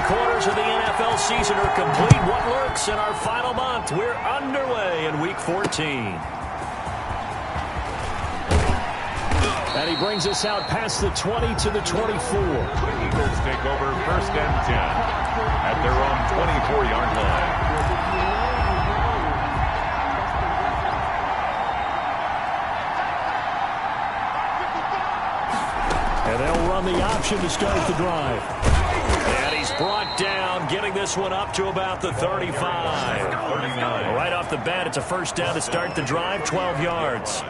quarters of the NFL season are complete. What lurks in our final month? We're underway in Week 14. And he brings us out past the 20 to the 24. The Eagles take over 1st and 10 at their own 24-yard line. And they'll run the option to start the drive. And he's brought down, getting this one up to about the 35. 39. Right off the bat, it's a first down to start the drive, 12 yards.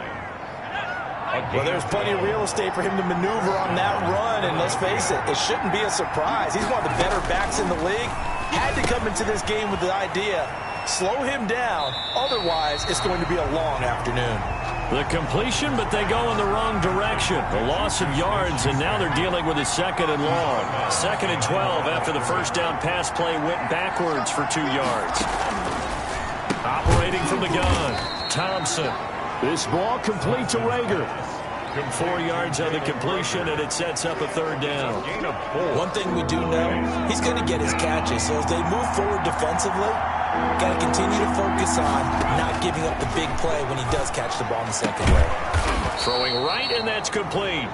Well, there's plenty of real estate for him to maneuver on that run, and let's face it, it shouldn't be a surprise. He's one of the better backs in the league. Had to come into this game with the idea, slow him down, otherwise it's going to be a long afternoon. The completion, but they go in the wrong direction. The loss of yards, and now they're dealing with a 2nd and long. 2nd and 12 after the first down pass play went backwards for 2 yards. Operating from the gun, Thompson. This ball complete to Rager. 4 yards on the completion, and it sets up a 3rd down. One thing we do know, he's going to get his catches. So as they move forward defensively, got to continue to focus on not giving up the big play when he does catch the ball in the secondary. Throwing right, and that's complete.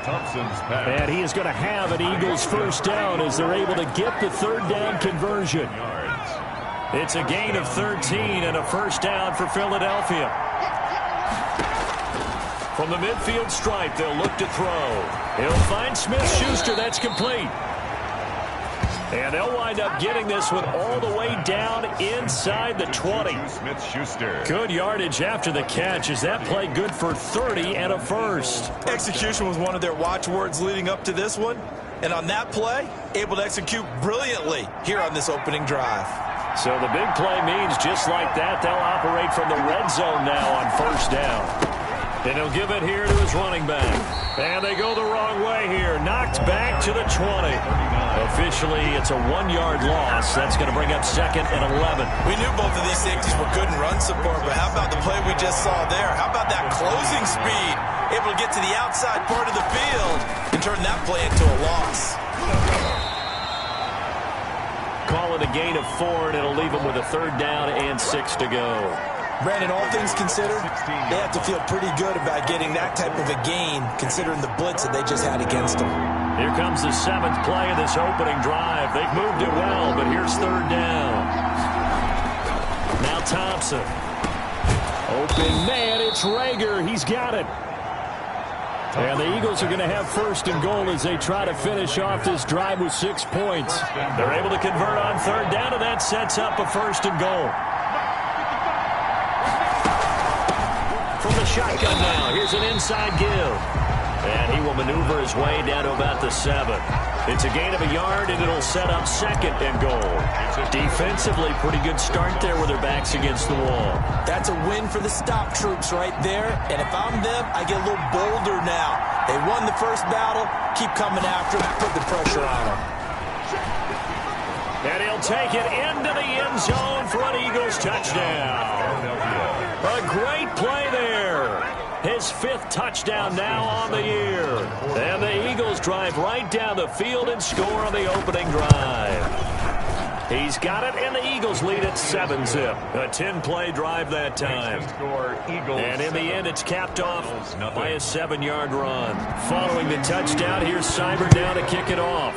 Thompson's pass. And he is going to have an Eagles first down as they're able to get the 3rd down conversion. It's a gain of 13 and a first down for Philadelphia. From the midfield stripe, they'll look to throw. He'll find Smith-Schuster. That's complete. And they'll wind up getting this one all the way down inside the 20. Smith-Schuster. Good yardage after the catch. Is that play good for 30 and a first? Execution was one of their watchwords leading up to this one. And on that play, able to execute brilliantly here on this opening drive. So the big play means just like that, they'll operate from the red zone now on first down. And he'll give it here to his running back. And they go the wrong way here. Knocked back to the 20. Officially, it's a 1-yard loss. That's going to bring up 2nd and 11. We knew both of these safeties were good in run support, but how about the play we just saw there? How about that closing speed? Able to get to the outside part of the field and turn that play into a loss. Call it a gain of 4, and it'll leave them with a 3rd down and 6 to go. Brandon, all things considered, they have to feel pretty good about getting that type of a gain, considering the blitz that they just had against them. Here comes the 7th play of this opening drive. They've moved it well, but here's 3rd down. Now Thompson. Open man, it's Rager. He's got it. And the Eagles are going to have 1st and goal as they try to finish off this drive with 6 points. They're able to convert on 3rd down, and that sets up a 1st and goal. From the shotgun now, here's an inside give. And he will maneuver his way down to about the 7. It's a gain of a yard, and it'll set up 2nd and goal. Defensively, pretty good start there with their backs against the wall. That's a win for the stop troops right there. And if I'm them, I get a little bolder now. They won the first battle. Keep coming after them. Put the pressure on them. And he'll take it into the end zone for an Eagles touchdown. A great play there. His 5th touchdown now on the year. And the Eagles drive right down the field and score on the opening drive. He's got it, and the Eagles lead at 7-zip. A 10-play drive that time. And in the end, it's capped off by a 7-yard run. Following the touchdown, here's Cyber down to kick it off.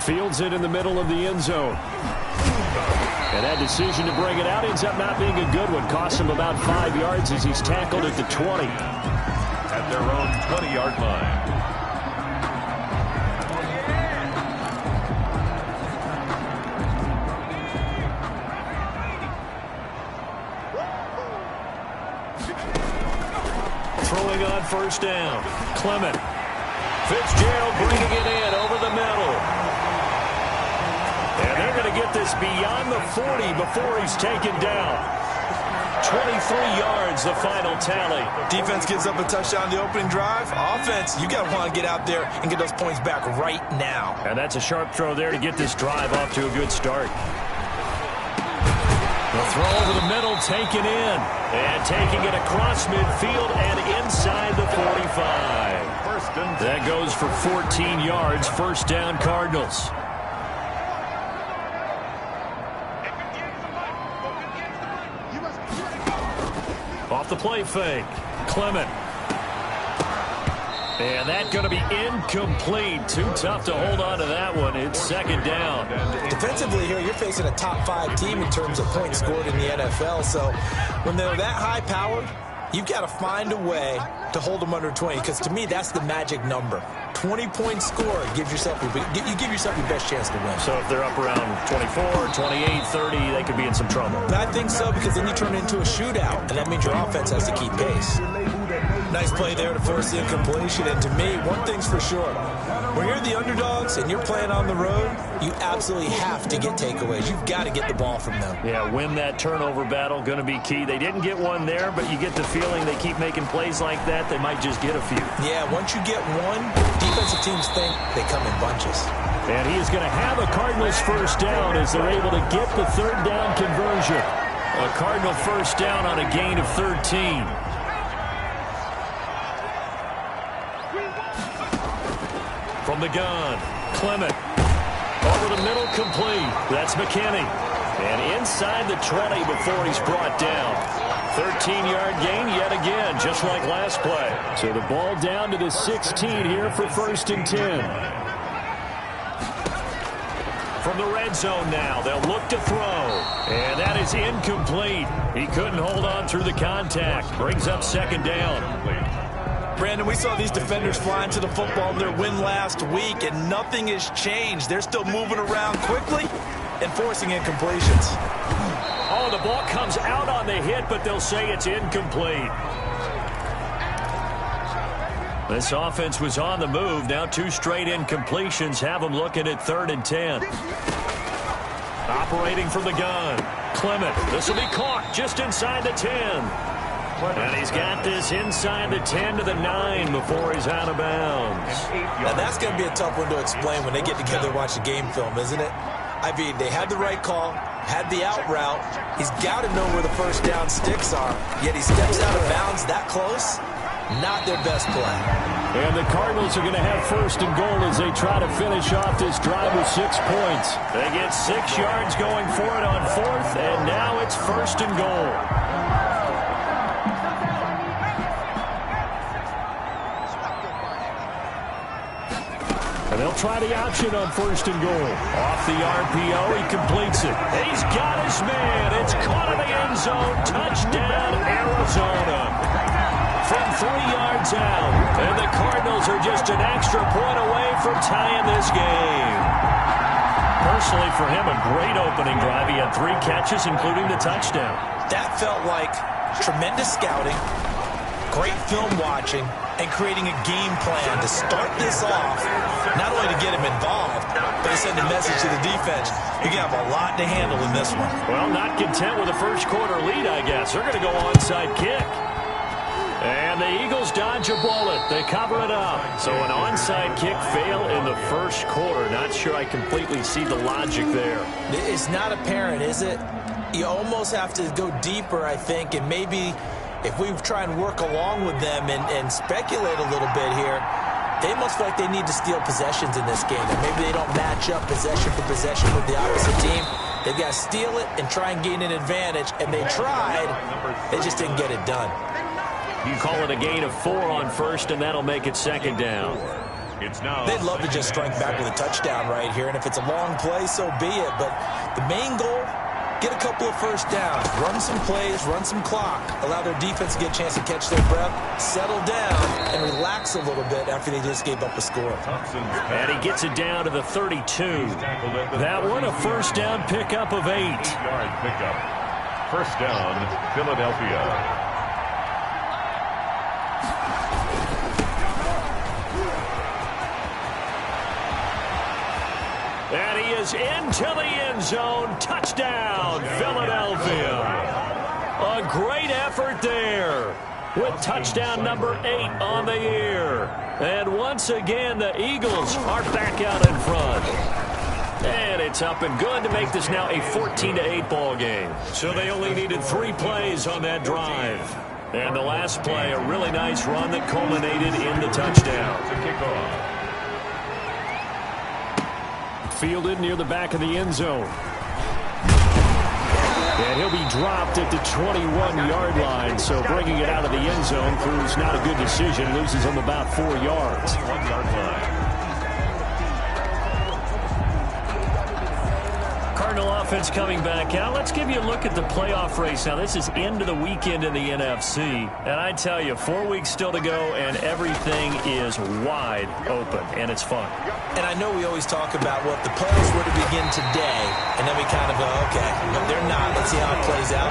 Fields it in the middle of the end zone. And that decision to bring it out ends up not being a good one. Costs him about 5 yards as he's tackled at the 20. At their own 20-yard line. Throwing on first down. Clement. Fitzgerald bringing it in over the middle. And they're going to get this beyond the 40 before he's taken down. 23 yards, the final tally. Defense gives up a touchdown the opening drive. Offense, you got to want to get out there and get those points back right now. And that's a sharp throw there to get this drive off to a good start. The throw over the middle, taken in. And taking it across midfield and inside the 45. 1st and That goes for 14 yards, first down Cardinals. Off the play fake, Clement. And that's going to be incomplete. Too tough to hold on to that one. It's second down. Defensively here, you're facing a top-5 team in terms of points scored in the NFL. So when they're that high-powered, you've got to find a way to hold them under 20. Because to me, that's the magic number. 20-point score gives yourself you give yourself your best chance to win. So if they're up around 24, 28, 30, they could be in some trouble. I think so, because then you turn it into a shootout, and that means your offense has to keep pace. Nice play there to force the incompletion. And to me, one thing's for sure. When you're the underdogs and you're playing on the road, you absolutely have to get takeaways. You've got to get the ball from them. Yeah, win that turnover battle, going to be key. They didn't get one there, but you get the feeling they keep making plays like that, they might just get a few. Yeah, once you get one, defensive teams think they come in bunches. And he is going to have a Cardinals first down as they're able to get the third down conversion. A Cardinal first down on a gain of 13. From the gun, Clement. Over the middle, complete. That's McKinney. And inside the 20 before he's brought down. 13-yard gain yet again, just like last play. So the ball down to the 16 here for first and 10. From the red zone now, they'll look to throw. And that is incomplete. He couldn't hold on through the contact. Brings up second down. Brandon, we saw these defenders flying to the football in their win last week, and nothing has changed. They're still moving around quickly and forcing incompletions. Oh, the ball comes out on the hit, but they'll say it's incomplete. This offense was on the move. Now 2 straight incompletions have them looking at 3rd and 10. Operating from the gun, Clement. This will be caught just inside the 10. And he's got this inside the 10 to the 9 before he's out of bounds. Now that's going to be a tough one to explain when they get together and watch the game film, isn't it? I mean, they had the right call, had the out route. He's got to know where the first down sticks are, yet he steps out of bounds that close. Not their best play. And the Cardinals are going to have first and goal as they try to finish off this drive with 6 points. They get 6 yards going for it on 4th, and now it's first and goal. And they'll try the option on first and goal. Off the RPO, he completes it. He's got his man. It's caught in the end zone. Touchdown, Arizona. From 3 yards out. And the Cardinals are just an extra point away from tying this game. Personally, for him, a great opening drive. He had 3 catches, including the touchdown. That felt like tremendous scouting, great film watching, and creating a game plan to start this off, not only to get him involved, but to send a message to the defense. You're going to have a lot to handle in this one. Well, not content with a first quarter lead, I guess. They're going to go onside kick. And the Eagles dodge a bullet. They cover it up. So an onside kick fail in the first quarter. Not sure I completely see the logic there. It's not apparent, is it? You almost have to go deeper, I think, and maybe if we try and work along with them and speculate a little bit here, they must feel like they need to steal possessions in this game. And maybe they don't match up possession for possession with the opposite team. They've got to steal it and try and gain an advantage. And they tried. They just didn't get it done. You call it a gain of 4 on first, and that'll make it second down. They'd love to just strike back with a touchdown right here. And if it's a long play, so be it. But the main goal, get a couple of first downs, run some plays, run some clock, allow their defense to get a chance to catch their breath, settle down, and relax a little bit after they just gave up a score. And he gets it down to the 32. That one a first down pickup of 8. 8-yard pickup. First down, Philadelphia. And he is into the end zone. Touchdown, Philadelphia. A great effort there with touchdown number 8 on the year. And once again, the Eagles are back out in front. And it's up and good to make this now a 14-8 ball game. So they only needed 3 plays on that drive. And the last play, a really nice run that culminated in the touchdown. To kick off. Fielded near the back of the end zone. And he'll be dropped at the 21-yard line. So bringing it out of the end zone proves not a good decision. Loses him about 4 yards. 1-yard line. Cardinal offense coming back out. Let's give you a look at the playoff race. Now, this is end of the weekend in the NFC. And I tell you, 4 weeks still to go, and everything is wide open, and it's fun. And I know we always talk about, well, if the playoffs were to begin today, and then we kind of go, okay, but they're not. Let's see how it plays out.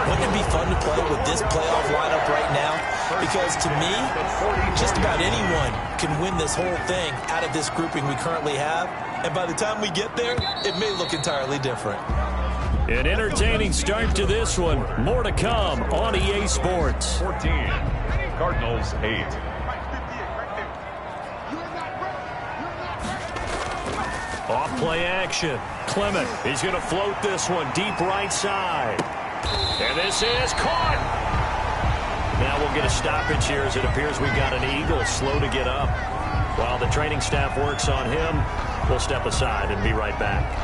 Wouldn't it be fun to play with this playoff lineup right now? Because to me, just about anyone can win this whole thing out of this grouping we currently have. And by the time we get there, it may look entirely different. An entertaining start to this one. More to come on EA Sports. 14. Cardinals 8. Off play action. Clement, he's going to float this one deep right side. And this is caught. Now we'll get a stoppage here as it appears we've got an Eagle slow to get up. While the training staff works on him, we'll step aside and be right back.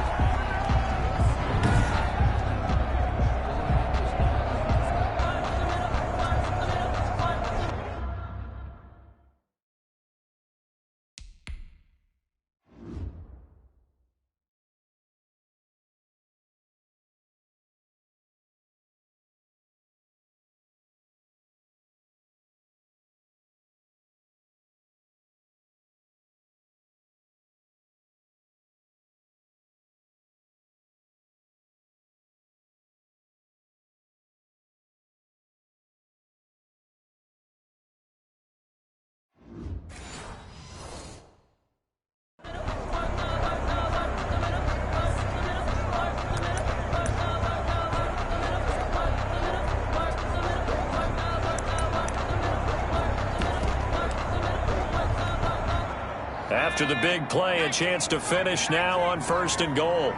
After the big play, a chance to finish now on 1st and goal.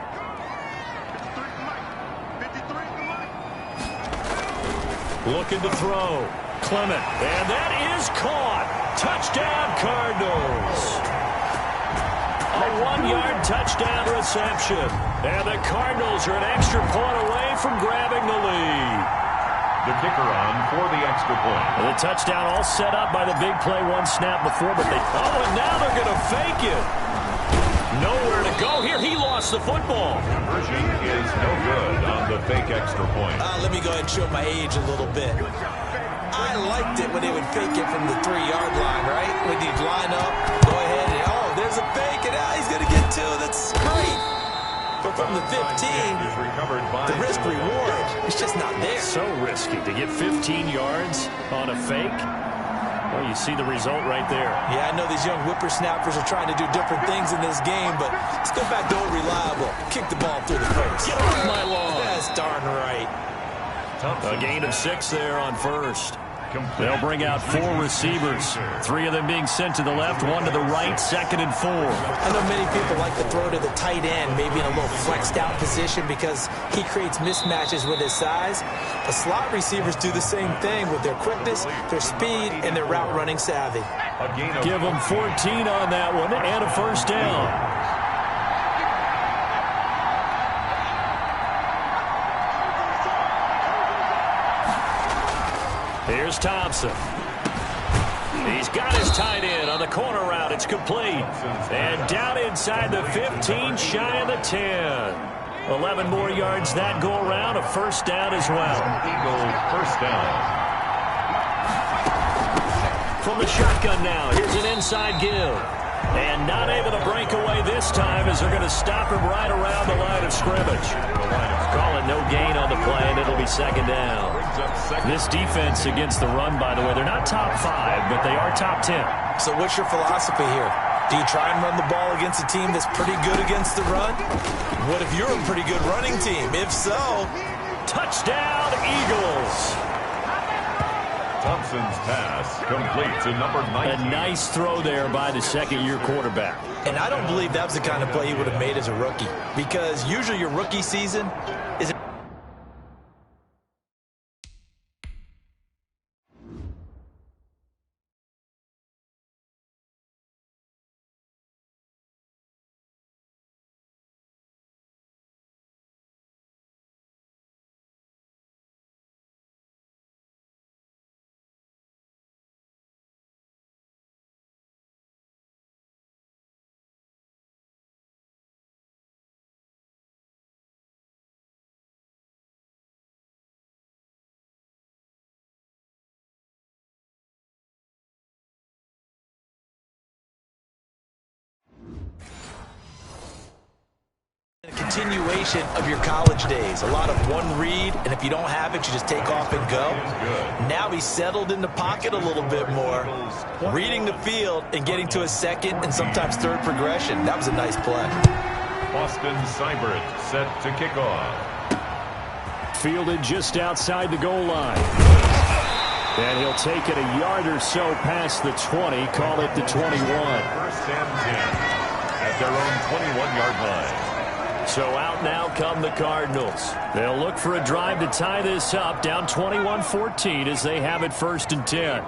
Looking to throw. Clement. And that is caught. Touchdown, Cardinals. A 1-yard touchdown reception. And the Cardinals are an extra point away from grabbing the lead. The kicker on for the extra point. And the touchdown all set up by the big play one snap before, but they... Oh, and now they're going to fake it. Nowhere to go here. He lost the football. Conversion is no good on the fake extra point. Let me go ahead and show my age a little bit. I liked it when they would fake it from the 3-yard line, right? When you'd line up, go ahead and, oh, there's a fake, and he's going to get 2. That's great. But from the 15, the risk reward is just not there. So risky to get 15 yards on a fake. Well, you see the result right there. Yeah, I know these young whippersnappers are trying to do different things in this game, but let's go back to old reliable. Kick the ball through the face. Get off my lawn. That's darn right. A gain of 6 there on 1st. They'll bring out 4 receivers. 3 of them being sent to the left, 1 to the right, 2nd and 4. I know many people like to throw to the tight end, maybe in a little flexed out position because he creates mismatches with his size. The slot receivers do the same thing with their quickness, their speed, and their route running savvy. Give them 14 on that one and a 1st down. Here's Thompson. He's got his tight end on the corner route. It's complete. And down inside the 15, shy of the 10. 11 more yards that go around. A 1st down as well. Eagle 1st down. From the shotgun now, here's an inside give. And not able to break away this time as they're going to stop him right around the line of scrimmage. Call it no gain on the play, and it'll be 2nd down. This defense against the run, by the way, they're not top 5, but they are top 10. So what's your philosophy here? Do you try and run the ball against a team that's pretty good against the run? What if you're a pretty good running team? If so... Touchdown, Eagles! Thompson's pass complete to number 19. A nice throw there by the 2nd-year quarterback. And I don't believe that was the kind of play he would have made as a rookie. Because usually your rookie season continuation of your college days. A lot of one read, and if you don't have it, you just take off and go. Now he's settled in the pocket a little bit more, reading the field and getting to his second and sometimes third progression. That was a nice play. Boston Seibert set to kick off. Fielded just outside the goal line. And he'll take it a yard or so past the 20, call it the 21. First and 10 at their own 21-yard line. So out now come the Cardinals. They'll look for a drive to tie this up, down 21-14 as they have it first and 10.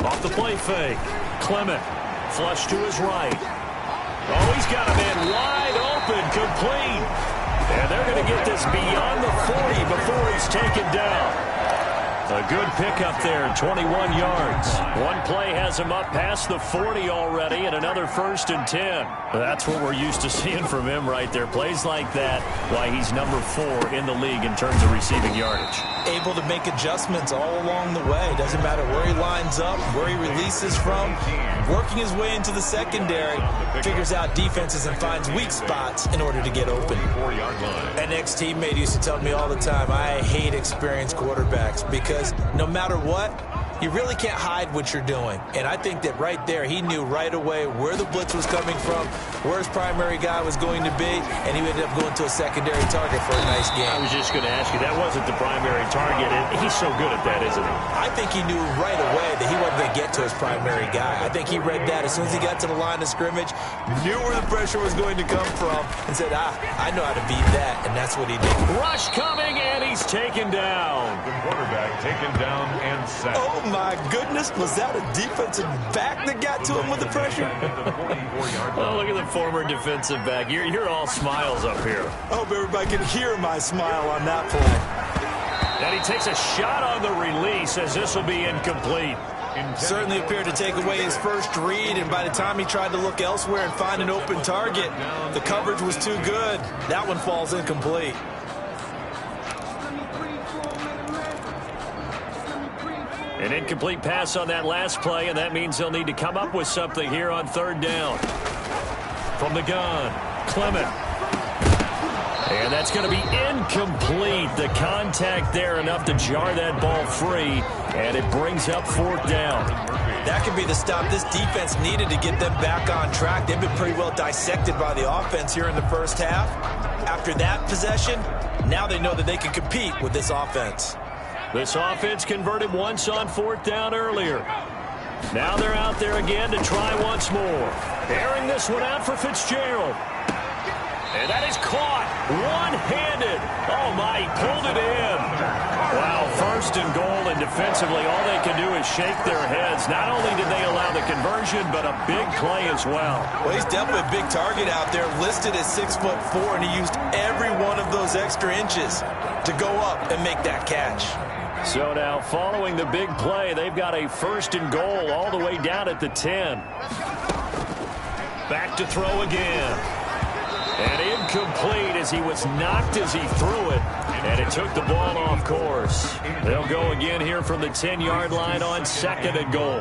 Off the play fake. Clement. Flush to his right. Oh, he's got a man wide open, complete. And they're going to get this beyond the 40 before he's taken down. A good pickup there, 21 yards. One play has him up past the 40 already, and another first and 10. That's what we're used to seeing from him right there. Plays like that, why he's number 4 in the league in terms of receiving yardage. Able to make adjustments all along the way. Doesn't matter where he lines up, where he releases from. Working his way into the secondary, figures out defenses and finds weak spots in order to get open. An ex-teammate used to tell me all the time, I hate experienced quarterbacks because no matter what, you really can't hide what you're doing. And I think that right there, he knew right away where the blitz was coming from, where his primary guy was going to be, and he ended up going to a secondary target for a nice game. I was just going to ask you, that wasn't the primary target, and he's so good at that, isn't he? I think he knew right away that he wasn't going to get to his primary guy. I think he read that as soon as he got to the line of scrimmage, knew where the pressure was going to come from, and said, I know how to beat that, and that's what he did. Rush coming, and he's taken down. The quarterback taken down and sacked. Oh, my goodness. Was that a defensive back that got to him with the pressure? Oh, look at the former defensive back. You're all smiles up here. I hope everybody can hear my smile on that play. And he takes a shot on the release as this will be incomplete. Certainly appeared to take away his first read, and by the time he tried to look elsewhere and find an open target, the coverage was too good. That one falls incomplete. An incomplete pass on that last play, and that means they'll need to come up with something here on third down. From the gun, Clement. And that's going to be incomplete. The contact there enough to jar that ball free, and it brings up fourth down. That could be the stop this defense needed to get them back on track. They've been pretty well dissected by the offense here in the first half. After that possession, now they know that they can compete with this offense. This offense converted once on fourth down earlier. Now they're out there again to try once more. Airing this one out for Fitzgerald. And that is caught one-handed. Oh, my, he pulled it in. Wow, first and goal, and defensively all they can do is shake their heads. Not only did they allow the conversion, but a big play as well. Well, he's definitely a big target out there, listed at 6'4", and he used every one of those extra inches to go up and make that catch. So now, following the big play, they've got a first and goal all the way down at the 10. Back to throw again. And incomplete as he was knocked as he threw it. And it took the ball off course. They'll go again here from the 10-yard line on second and goal.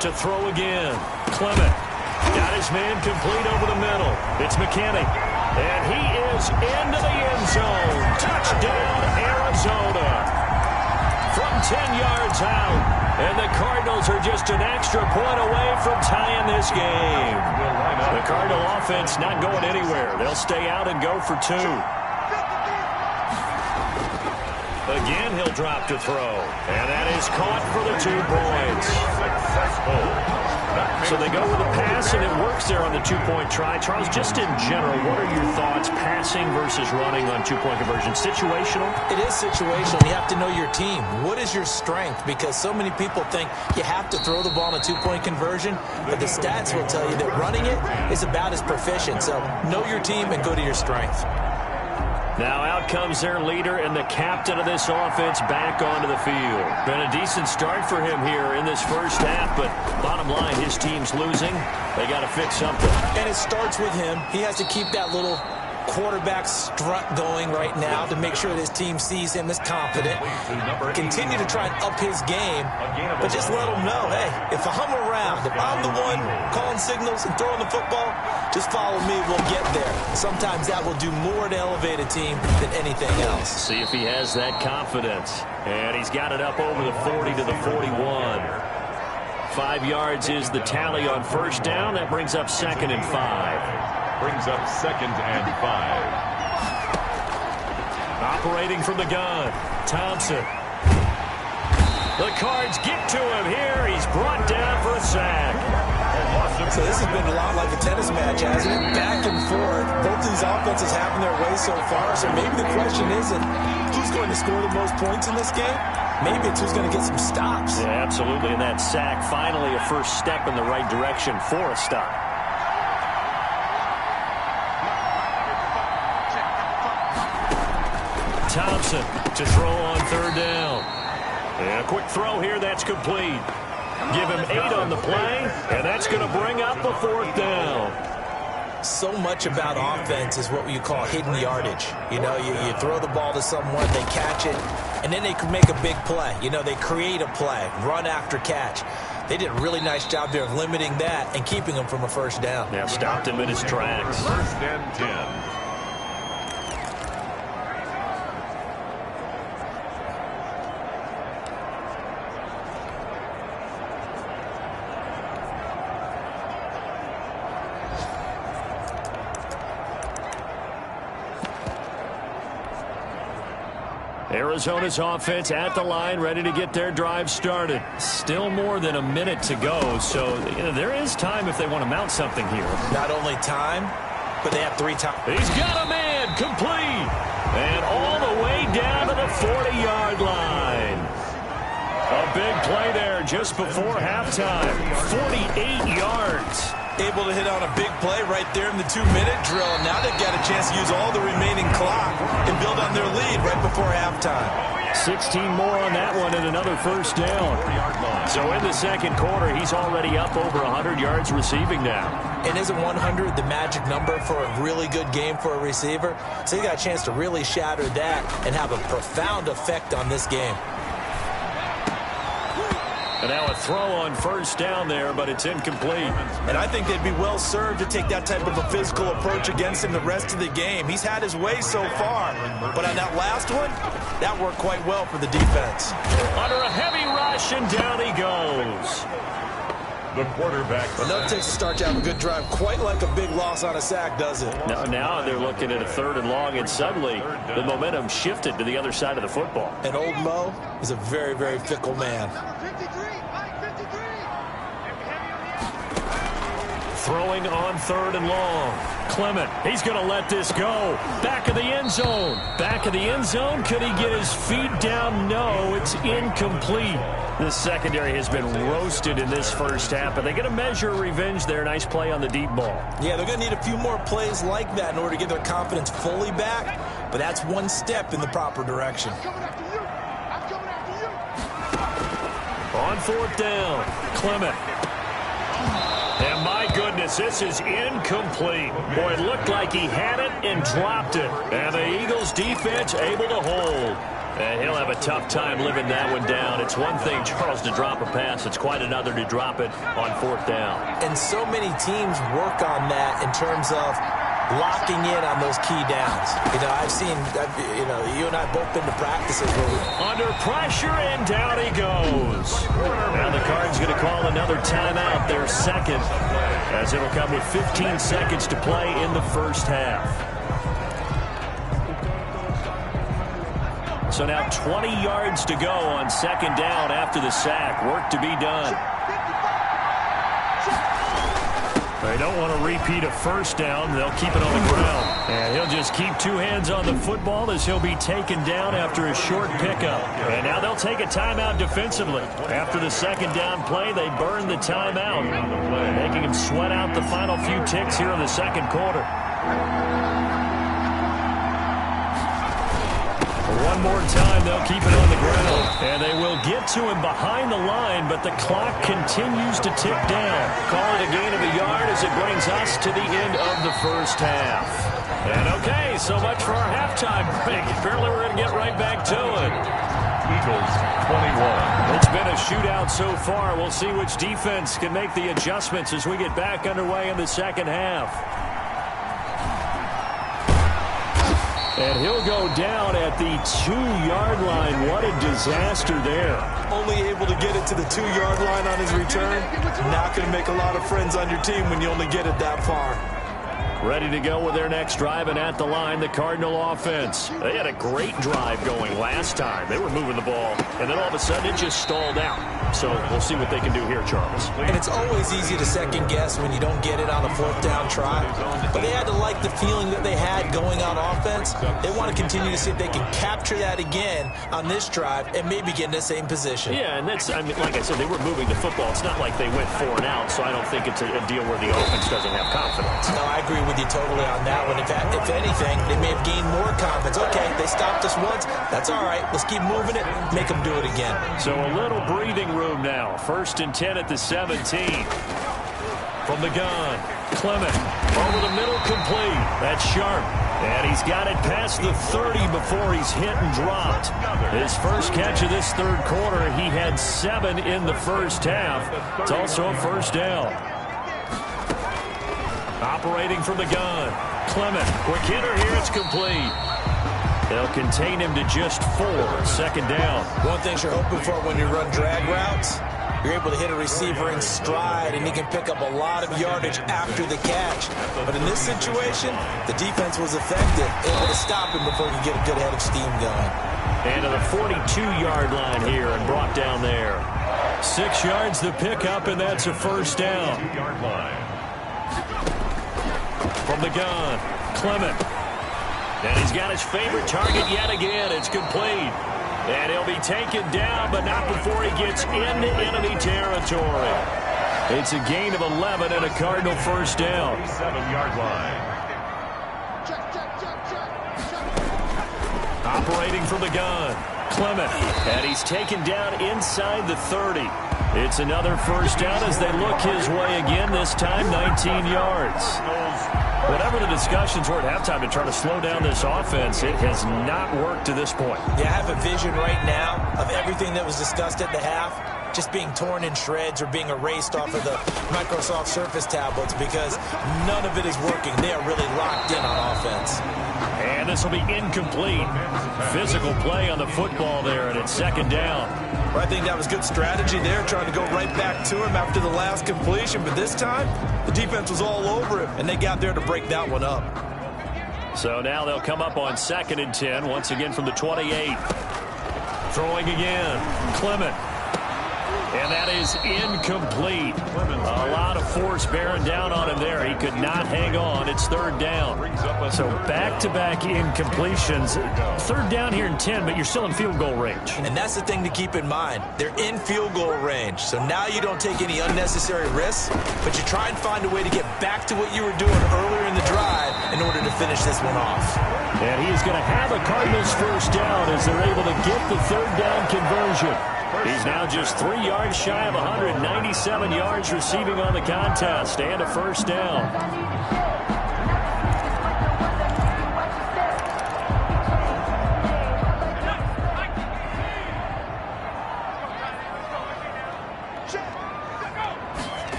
To throw again. Clement. Got his man complete over the middle. It's McKinney. And he is into the end zone. Touchdown, Arizona. From 10 yards out. And the Cardinals are just an extra point away from tying this game. The Cardinal offense not going anywhere. They'll stay out and go for 2. Again, he'll drop to throw. And that is caught for the 2 points. Successful. So they go with a pass, and it works there on the 2-point try. Charles, just in general, what are your thoughts passing versus running on 2-point conversion? Situational? It is situational. You have to know your team. What is your strength? Because so many people think you have to throw the ball in a 2-point conversion, but the stats will tell you that running it is about as proficient. So know your team and go to your strength. Now out comes their leader and the captain of this offense back onto the field. Been a decent start for him here in this first half, but bottom line, his team's losing. They got to fix something. And it starts with him. He has to keep that little quarterback strut going right now to make sure that his team sees him as confident. Continue to try and up his game, but just let him know, hey, if I'm around, if I'm the one calling signals and throwing the football, just follow me, we'll get there. Sometimes that will do more to elevate a team than anything else. See if he has that confidence. And he's got it up over the 40 to the 41. 5 yards is the tally on first down. That brings up 2nd and 5. Brings up 2nd and 5. Operating from the gun, Thompson. The Cards get to him here. He's brought down for a sack. So this has been a lot like a tennis match, hasn't it? Back and forth. Both these offenses having their way so far. So maybe the question isn't who's going to score the most points in this game. Maybe it's who's going to get some stops. Yeah, absolutely. And that sack, finally a first step in the right direction for a stop. Thompson to throw on 3rd down. And a quick throw here, that's complete. Give him 8 on the play, and that's going to bring up the 4th down. So much about offense is what you call hidden yardage. You know, you throw the ball to someone, they catch it, and then they can make a big play. You know, they create a play, run after catch. They did a really nice job there of limiting that and keeping him from a first down. Yeah, stopped him in his tracks. 1st and 10. Arizona's offense at the line, ready to get their drive started. Still more than a minute to go, so there is time if they want to mount something here. Not only time, but they have 3 times. He's got a man, complete, and all the way down to the 40-yard line. A big play there just before halftime, 48 yards. Able to hit on a big play right there in the 2-minute drill. Now they've got a chance to use all the remaining clock and build on their lead right before halftime. 16 more on that one and another first down. So in the second quarter, he's already up over 100 yards receiving now. And isn't 100 the magic number for a really good game for a receiver? So you got a chance to really shatter that and have a profound effect on this game. And now a throw on first down there, but it's incomplete. And I think they'd be well served to take that type of a physical approach against him the rest of the game. He's had his way so far, but on that last one, that worked quite well for the defense. Under a heavy rush, and down he goes. The quarterback. Enough takes to start to have a good drive, quite like a big loss on a sack, does it? Now they're looking at a 3rd and long, and suddenly the momentum shifted to the other side of the football. And old Mo is a very, very fickle man. Throwing on 3rd and long. Clement, he's going to let this go. Back of the end zone. Back of the end zone. Could he get his feet down? No, it's incomplete. This secondary has been roasted in this first half, but they're going to measure revenge there. Nice play on the deep ball. Yeah, they're going to need a few more plays like that in order to get their confidence fully back, but that's one step in the proper direction. On 4th down, Clement. And my goodness, this is incomplete. Boy, it looked like he had it and dropped it. And the Eagles defense able to hold. And he'll have a tough time living that one down. It's one thing, Charles, to drop a pass. It's quite another to drop it on 4th down. And so many teams work on that in terms of locking in on those key downs. You know, I've seen, you and I both been to practices where we... Under pressure, and down he goes. Now the Cards going to call another timeout, their 2nd, as it'll come with 15 seconds to play in the first half. So now 20 yards to go on 2nd down after the sack. Work to be done. They don't want to repeat a first down. They'll keep it on the ground. And he'll just keep 2 hands on the football as he'll be taken down after a short pickup. And now they'll take a timeout defensively. After the 2nd down play, they burn the timeout, making him sweat out the final few ticks here in the second quarter. One more time, they'll keep it on the ground. And they will get to him behind the line, but the clock continues to tick down. Call it a gain of a yard as it brings us to the end of the first half. And okay, so much for our halftime break. Apparently we're going to get right back to it. Eagles 21. It's been a shootout so far. We'll see which defense can make the adjustments as we get back underway in the second half. And he'll go down at the 2-yard line. What a disaster there. Only able to get it to the 2-yard line on his return. Not going to make a lot of friends on your team when you only get it that far. Ready to go with their next drive, and at the line, the Cardinal offense. They had a great drive going last time. They were moving the ball, and then all of a sudden it just stalled out. So we'll see what they can do here, Charles. And it's always easy to second guess when you don't get it on a 4th down try. But they had to like the feeling that they had going on offense. They want to continue to see if they can capture that again on this drive and maybe get in the same position. Yeah, and that's, I mean, like I said, they were moving the football. It's not like they went 4 and out, so I don't think it's a deal where the offense doesn't have confidence. No, I agree with you totally on that one. If anything, they may have gained more confidence. Okay, they stopped us once. That's all right. Let's keep moving it. Make them do it again. So a little breathing room now. 1st and 10 at the 17. From the gun, Clement over the middle, complete. That's Sharp. And he's got it past the 30 before he's hit and dropped. His first catch of this 3rd quarter, he had 7 in the first half. It's also a first down. Operating from the gun, Clement. Quick hitter here, it's complete. They'll contain him to just 4. 2nd down. One thing you're hoping for when you run drag routes, you're able to hit a receiver in stride, and he can pick up a lot of yardage after the catch. But in this situation, the defense was effective, able to stop him before he could get a good head of steam going. And to the 42-yard line here and brought down there. 6 yards the pickup, and that's a first down. 2-yard line. From the gun, Clement. And he's got his favorite target yet again. It's complete. And he'll be taken down, but not before he gets into enemy territory. It's a gain of 11 and a Cardinal first down. 7-yard line. Operating from the gun, Clement. And he's taken down inside the 30. It's another first down as they look his way again, this time 19 yards. Whatever the discussions were at halftime to try to slow down this offense, it has not worked to this point. Yeah, I have a vision right now of everything that was discussed at the half just being torn in shreds or being erased off of the Microsoft Surface tablets because none of it is working. They are really locked in on offense. And this will be incomplete. Physical play on the football there, and it's 2nd down. Well, I think that was good strategy there, trying to go right back to him after the last completion. But this time, the defense was all over him, and they got there to break that one up. So now they'll come up on 2nd and 10, once again from the 28. Throwing again, Clement. And that is incomplete. A lot of force bearing down on him there. He could not hang on. It's 3rd down. So back-to-back incompletions. 3rd down here in 10, but you're still in field goal range. And that's the thing to keep in mind. They're in field goal range. So now you don't take any unnecessary risks, but you try and find a way to get back to what you were doing earlier in the drive in order to finish this one off. And he's going to have a Cardinals first down as they're able to get the 3rd down conversion. He's now just 3 yards shy of 197 yards receiving on the contest and a first down.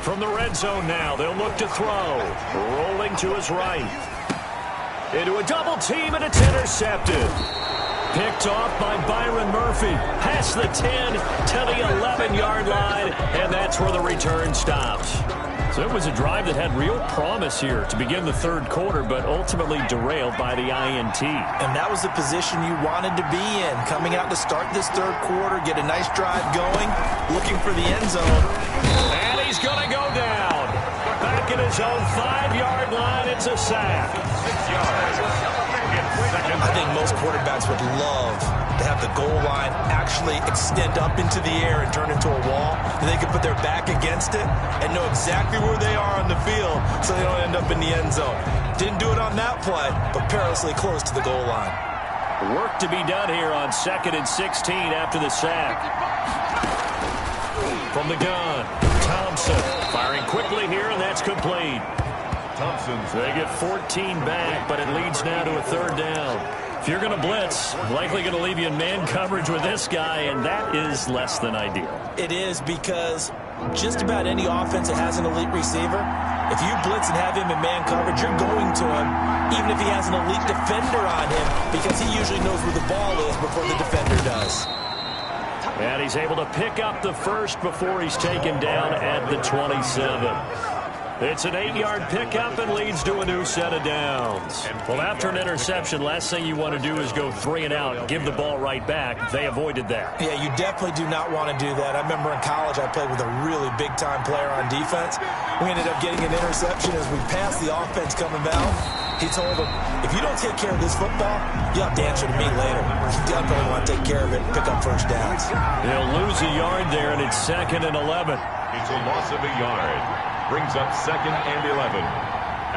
From the red zone now, they'll look to throw. Rolling to his right. Into a double team, and it's intercepted. Picked off by Byron Murphy. Past the 10 to the 11-yard line, and that's where the return stops. So it was a drive that had real promise here to begin the 3rd quarter, but ultimately derailed by the INT. And that was the position you wanted to be in. Coming out to start this 3rd quarter, get a nice drive going, looking for the end zone. And he's going to go down. Back at his own 5-yard line, it's a sack. 6 yards. I think most quarterbacks would love to have the goal line actually extend up into the air and turn into a wall, and they can put their back against it and know exactly where they are on the field so they don't end up in the end zone. Didn't do it on that play, but perilously close to the goal line. Work to be done here on 2nd and 16 after the sack. From the gun, Thompson firing quickly here, and that's complete. Thompson's They get 14 back, but it leads now to a third down. If you're going to blitz, likely going to leave you in man coverage with this guy, and that is less than ideal. It is, because just about any offense that has an elite receiver, if you blitz and have him in man coverage, you're going to him, even if he has an elite defender on him, because he usually knows where the ball is before the defender does. And he's able to pick up the first before he's taken down at the 27. It's an 8-yard pickup and leads to a new set of downs. Well, after an interception, last thing you want to do is go 3 and out, give the ball right back. They avoided that. Yeah, you definitely do not want to do that. I remember in college I played with a really big-time player on defense. We ended up getting an interception as we passed the offense coming down. He told him, if you don't take care of this football, you'll have to answer to me later. You definitely want to take care of it and pick up first downs. They'll lose a yard there, and it's 2nd and 11. It's a loss of a yard. Brings up 2nd and 11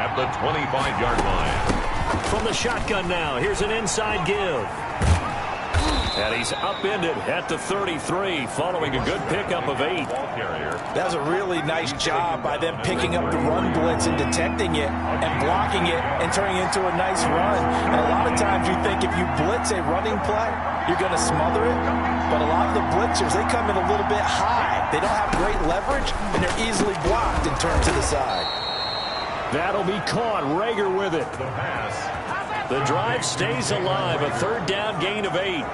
at the 25-yard line. From the shotgun now, here's an inside give. And he's upended at the 33, following a good pickup of 8. That was a really nice job by them picking up the run blitz and detecting it and blocking it and turning it into a nice run. And a lot of times you think if you blitz a running play, you're going to smother it. But a lot of the blitzers, they come in a little bit high. They don't have great leverage, and they're easily blocked and turned to the side. That'll be caught. Rager with it. The pass. The drive stays alive. A 3rd down gain of 8.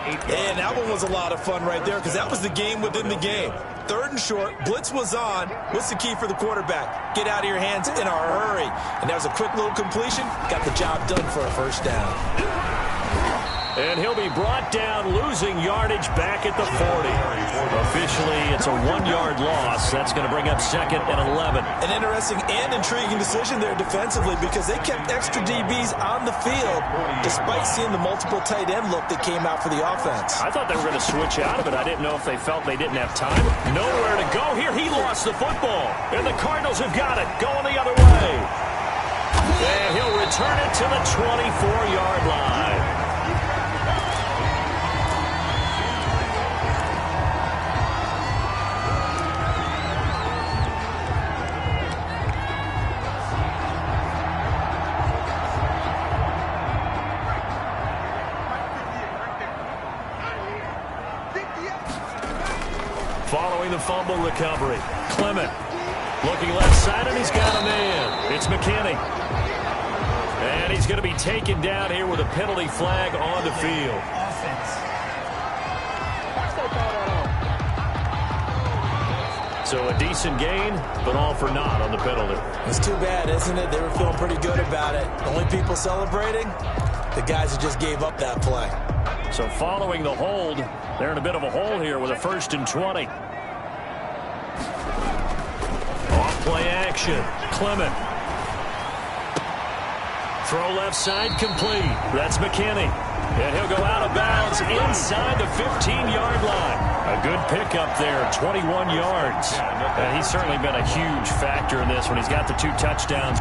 And that one was a lot of fun right there, because that was the game within the game. 3rd and short, blitz was on. What's the key for the quarterback? Get out of your hands in a hurry. And that was a quick little completion. Got the job done for a first down. And he'll be brought down, losing yardage back at the 40. Officially, it's a 1-yard loss. That's going to bring up 2nd and 11. An interesting and intriguing decision there defensively, because they kept extra DBs on the field despite seeing the multiple tight end look that came out for the offense. I thought they were going to switch out of it. I didn't know if they felt they didn't have time. Nowhere to go here. He lost the football. And the Cardinals have got it. Going the other way. And he'll return it to the 24-yard line. Following the fumble recovery, Clement looking left side, and he's got a man. It's McKinney. And he's going to be taken down here with a penalty flag on the field. So a decent gain, but all for naught on the penalty. It's too bad, isn't it? They were feeling pretty good about it. The only people celebrating, the guys who just gave up that play. So following the hold, they're in a bit of a hole here with a 1st and 20. Off play action. Clement. Throw left side complete. That's McKinney. And he'll go out of bounds inside the 15-yard line. A good pickup there, 21 yards. And he's certainly been a huge factor in this when he's got the 2 touchdowns.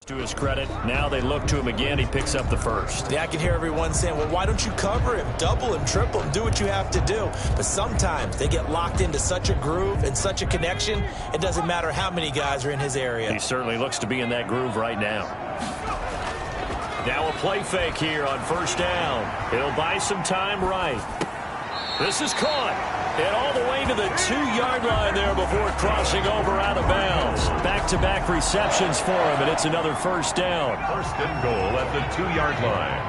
To his credit, now they look to him again. He picks up the first. Yeah, I can hear everyone saying, well, why don't you cover him, double him, triple him, do what you have to do. But sometimes they get locked into such a groove and such a connection, it doesn't matter how many guys are in his area. He certainly looks to be in that groove right now. Now a play fake here on 1st down. He'll buy some time right. This is caught. And all the way to the 2-yard line there before crossing over out of bounds. Back-to-back receptions for him, and it's another 1st down. 1st and goal at the 2-yard line.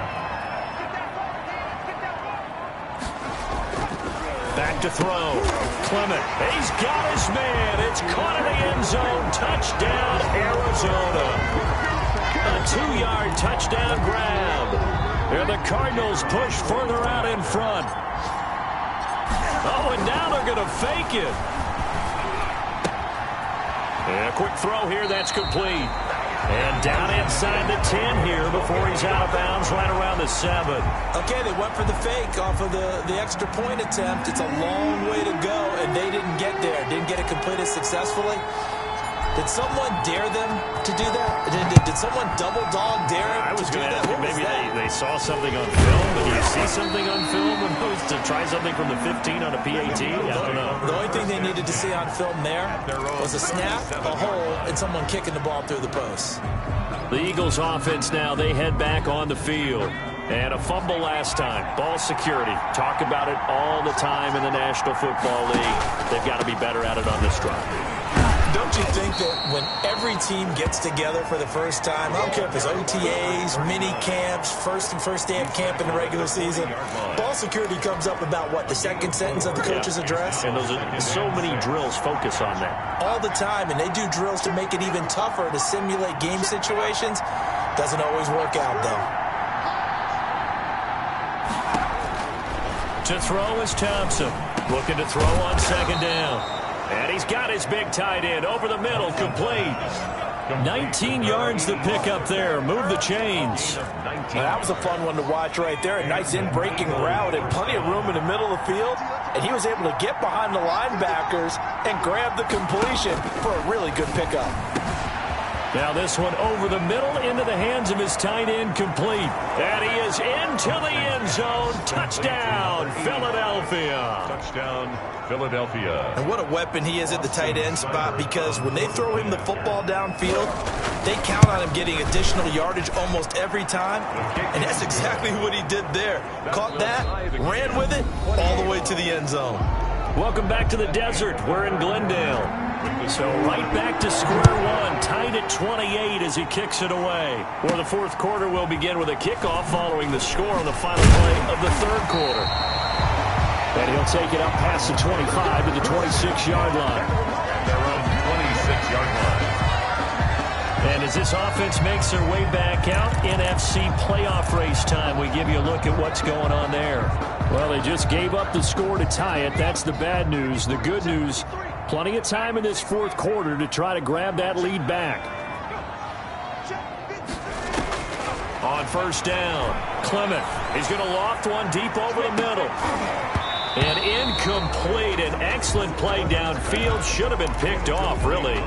Back to throw. Clement. He's got his man. It's caught in the end zone. Touchdown, Arizona. A 2-yard touchdown grab. And the Cardinals push further out in front. Oh, and now they're going to fake it. And a quick throw here, that's complete. And down inside the 10 here before he's out of bounds right around the 7. Okay, they went for the fake off of the extra point attempt. It's a long way to go, and they didn't get there. Didn't get it completed successfully. Did someone dare them to do that? Did someone double dog dare him I was to do going to that? ask you, maybe they saw something on film. Did you see something on film opposed to try something from the 15 on a PAT? I don't know. The only thing they needed to see on film there was a snap, a hole, and someone kicking the ball through the post. The Eagles offense now, they head back on the field. And a fumble last time. Ball security. Talk about it all the time in the National Football League. They've got to be better at it on this drive. Don't you think that when every team gets together for the first time, I don't care if it's OTAs, mini camps, first day of camp in the regular season, ball security comes up about, what, the second sentence of the coach's address? And those are so many drills focus on that. All the time, and they do drills to make it even tougher to simulate game situations. Doesn't always work out, though. To throw is Thompson. Looking to throw on second down. And he's got his big tight end over the middle, complete. 19 yards to pick up there. Move the chains. Well, that was a fun one to watch right there. A nice in-breaking route and plenty of room in the middle of the field. And he was able to get behind the linebackers and grab the completion for a really good pickup. Now this one over the middle into the hands of his tight end, complete. And he is into the end zone. Touchdown, Philadelphia. Touchdown, Philadelphia. And what a weapon he is at the tight end spot, because when they throw him the football downfield, they count on him getting additional yardage almost every time. And that's exactly what he did there. Caught that, ran with it, all the way to the end zone. Welcome back to the desert. We're in Glendale. So right back to square one, tied at 28 as he kicks it away. Well, the fourth quarter will begin with a kickoff following the score on the final play of the third quarter. And he'll take it up past the 25 to the 26-yard line. Their own 26-yard line. And as this offense makes their way back out, NFC playoff race time, we give you a look at what's going on there. Well, they just gave up the score to tie it. That's the bad news. The good news, plenty of time in this fourth quarter to try to grab that lead back. On first down, Clement. He's going to loft one deep over the middle. And incomplete. An excellent play downfield. Should have been picked off, really.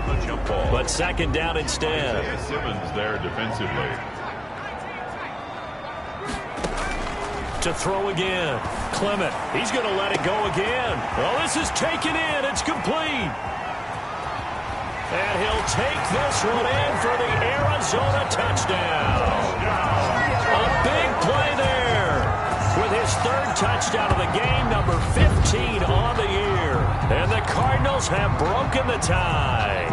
But second down instead. Simmons there defensively. To throw again. Clement. He's going to let it go again. Well, this is taken in. It's complete. And he'll take this one in for the Arizona touchdown. A big play there. With his third touchdown of the game, number 15 on the year. And the Cardinals have broken the tie.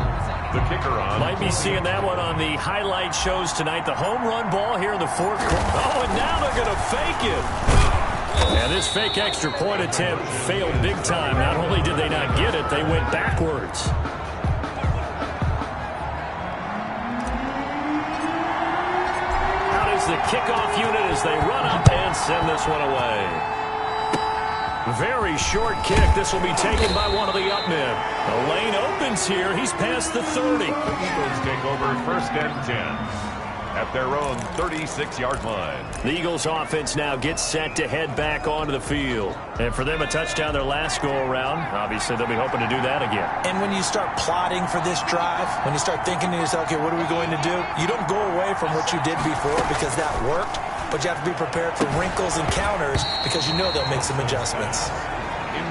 The kicker on. Might be seeing that one on the highlight shows tonight. The home run ball here in the fourth quarter. Oh, and now they're going to fake it. And this fake extra point attempt failed big time. Not only did they not get it, they went backwards. Out is the kickoff unit as they run up and send this one away. Very short kick. This will be taken by one of the up men. The lane opens here. He's past the 30. The Eagles take over first and 10 at their own 36-yard line. The Eagles offense now gets set to head back onto the field. And for them, a touchdown their last go-around. Obviously, they'll be hoping to do that again. And when you start plotting for this drive, when you start thinking to yourself, okay, what are we going to do? You don't go away from what you did before because that worked. But you have to be prepared for wrinkles and counters because you know they'll make some adjustments.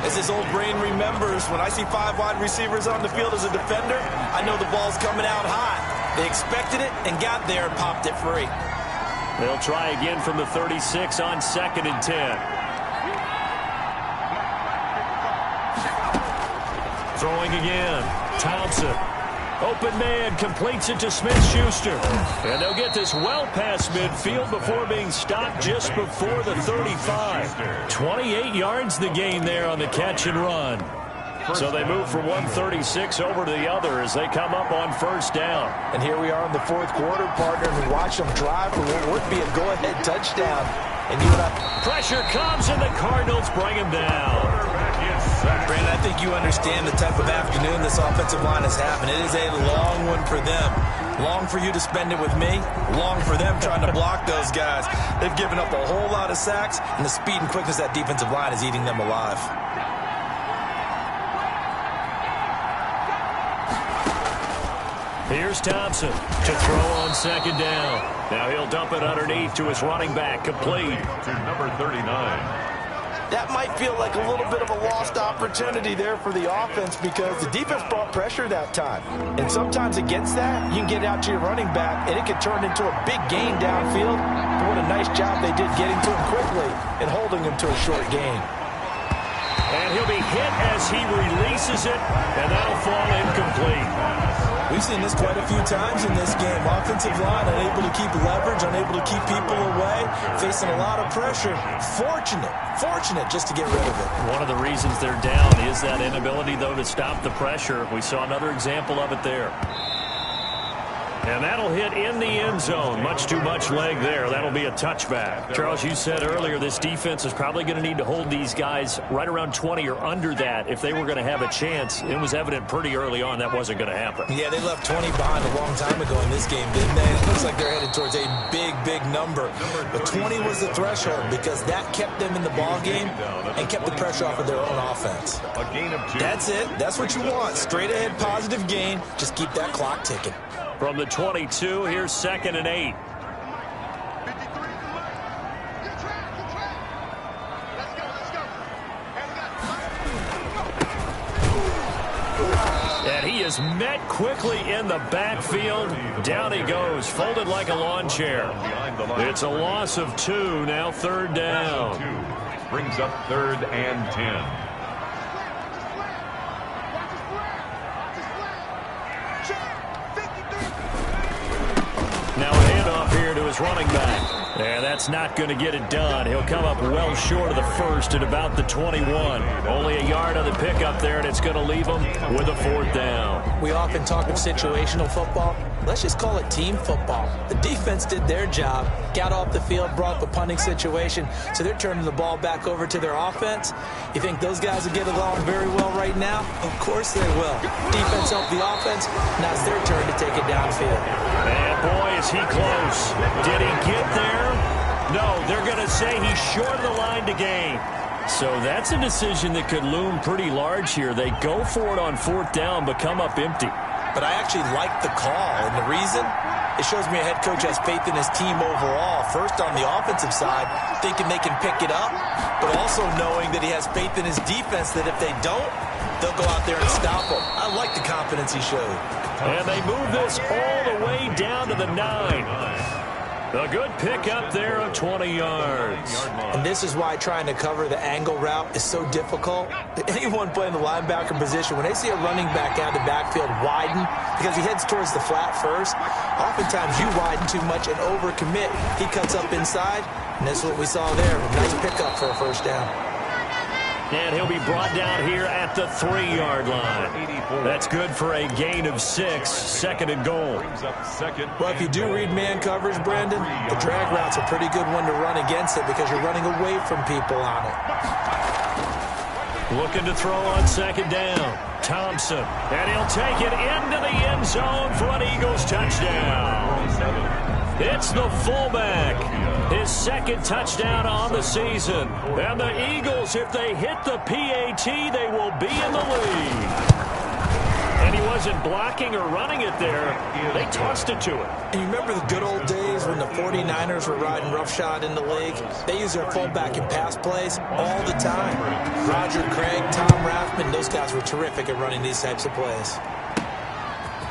As this old brain remembers, when I see 5 wide receivers on the field as a defender, I know the ball's coming out hot. They expected it and got there and popped it free. They'll try again from the 36 on second and 10. Throwing again. Thompson. Open man, completes it to Smith-Schuster. And they'll get this well past midfield before being stopped just before the 35. 28 yards the gain there on the catch and run. So they move from 136 over to the other as they come up on first down. And here we are in the fourth quarter, partner, and watch them drive for what would be a go-ahead touchdown. And you and I... Pressure comes, and the Cardinals bring him down. Quarterback is sack. Brandon, I think you understand the type of afternoon this offensive line is having. It is a long one for them. Long for you to spend it with me. Long for them trying to block those guys. They've given up a whole lot of sacks, and the speed and quickness of that defensive line is eating them alive. Here's Thompson to throw on second down. Now he'll dump it underneath to his running back, complete. To number 39. That might feel like a little bit of a lost opportunity there for the offense because the defense brought pressure that time. And sometimes against that, you can get out to your running back, and it can turn into a big gain downfield. But what a nice job they did getting to him quickly and holding him to a short gain. And he'll be hit as he releases it, and that'll fall incomplete. We've seen this quite a few times in this game. Offensive line unable to keep leverage, unable to keep people away, facing a lot of pressure. Fortunate just to get rid of it. One of the reasons they're down is that inability, though, to stop the pressure. We saw another example of it there. And that'll hit in the end zone. Much too much leg there. That'll be a touchback. Charles, you said earlier this defense is probably going to need to hold these guys right around 20 or under that if they were going to have a chance. It was evident pretty early on that wasn't going to happen. Yeah, they left 20 behind a long time ago in this game, didn't they? It looks like they're headed towards a big number. But 20 was the threshold because that kept them in the ball game and kept the pressure off of their own offense. A gain of 2. That's it. That's what you want. Straight ahead positive gain. Just keep that clock ticking. From the 22, here's 2nd and 8. And he is met quickly in the backfield. Down he goes, folded like a lawn chair. It's a loss of 2, now 3rd down. Brings up 3rd and 10. Now a handoff here to his running back. And that's not going to get it done. He'll come up well short of the first at about the 21. Only a yard on the pickup there, and it's going to leave him with a 4th down. We often talk of situational football. Let's just call it team football. The defense did their job, got off the field, brought the punting situation, so they're turning the ball back over to their offense. You think those guys will get along very well right now? Of course they will. Defense helped the offense. Now it's their turn to take it downfield. And boy, is he close. Did he get there? No, they're going to say he's short of the line to gain. So that's a decision that could loom pretty large here. They go for it on 4th down, but come up empty. But I actually like the call, and the reason? It shows me a head coach has faith in his team overall. First, on the offensive side, thinking they can pick it up, but also knowing that he has faith in his defense that if they don't, they'll go out there and stop them. I like the confidence he showed. And they move this all the way down to the 9. A good pickup there of 20 yards. And this is why trying to cover the angle route is so difficult. Anyone playing the linebacker position, when they see a running back out of the backfield widen, because he heads towards the flat first, oftentimes you widen too much and overcommit. He cuts up inside, and that's what we saw there. A nice pickup for a 1st down. And he'll be brought down here at the 3-yard line. That's good for a gain of 6, 2nd and goal. Well, if you do read man coverage, Brandon, the drag route's a pretty good one to run against it because you're running away from people on it. Looking to throw on 2nd down. Thompson. And he'll take it into the end zone for an Eagles touchdown. It's the fullback. His 2nd touchdown on the season. And the Eagles, if they hit the PAT, they will be in the lead. And he wasn't blocking or running it there. They tossed it to him. And you remember the good old days when the 49ers were riding roughshod in the league? They used their fullback in pass plays all the time. Roger Craig, Tom Rathman, those guys were terrific at running these types of plays.